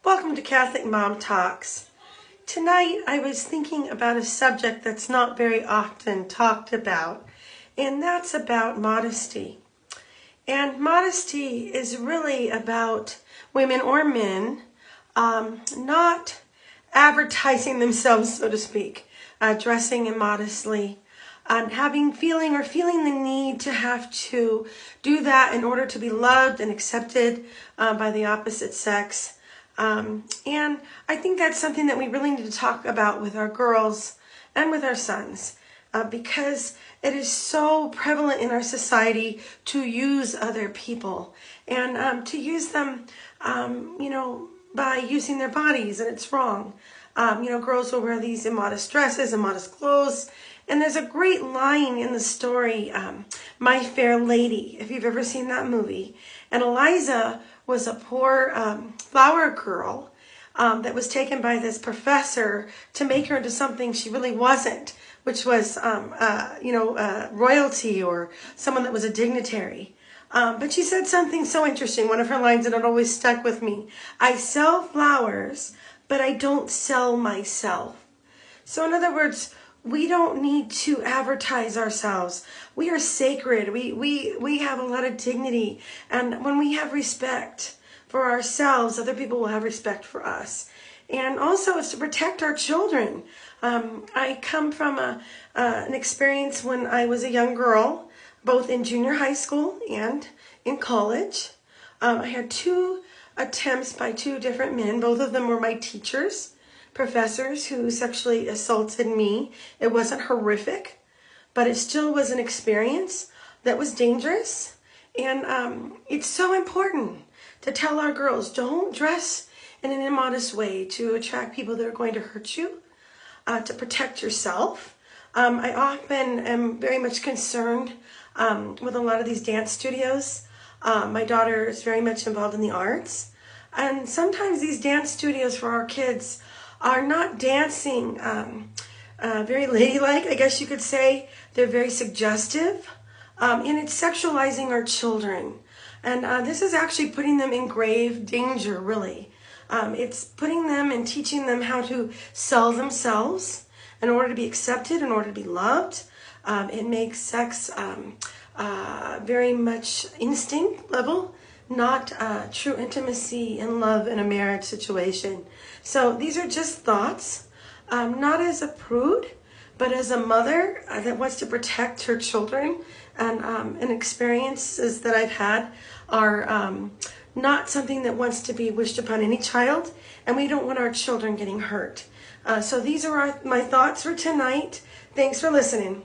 Welcome to Catholic Mom Talks. Tonight I was thinking about a subject that's not very often talked about, and that's about modesty. And modesty is really about women or men not advertising themselves, so to speak, dressing immodestly, feeling the need to have to do that in order to be loved and accepted by the opposite sex. And I think that's something that we really need to talk about with our girls and with our sons, because it is so prevalent in our society to use other people and to use them, by using their bodies, and it's wrong. Girls will wear these immodest dresses, immodest clothes, and there's a great line in the story, My Fair Lady, if you've ever seen that movie. And Eliza was a poor flower girl that was taken by this professor to make her into something she really wasn't, which was, royalty or someone that was a dignitary. But she said something so interesting, one of her lines that had always stuck with me. I sell flowers, but I don't sell myself. So in other words, we don't need to advertise ourselves. We are sacred. We have a lot of dignity. And when we have respect for ourselves, other people will have respect for us. And also it's to protect our children. I come from an experience when I was a young girl, both in junior high school and in college. I had 2 attempts by 2 different men. Both of them were my teachers. Professors who sexually assaulted me. It wasn't horrific, but it still was an experience that was dangerous. And it's so important to tell our girls, don't dress in an immodest way to attract people that are going to hurt you, to protect yourself. I often am very much concerned with a lot of these dance studios. My daughter is very much involved in the arts. And sometimes these dance studios for our kids are not dancing very ladylike, I guess you could say. They're very suggestive, and it's sexualizing our children. And this is actually putting them in grave danger, really. It's putting them and teaching them how to sell themselves in order to be accepted, in order to be loved. It makes sex very much instinct level, not true intimacy and love in a marriage situation. So these are just thoughts, not as a prude, but as a mother that wants to protect her children. And experiences that I've had are not something that wants to be wished upon any child, and we don't want our children getting hurt. So these are my thoughts for tonight. Thanks for listening.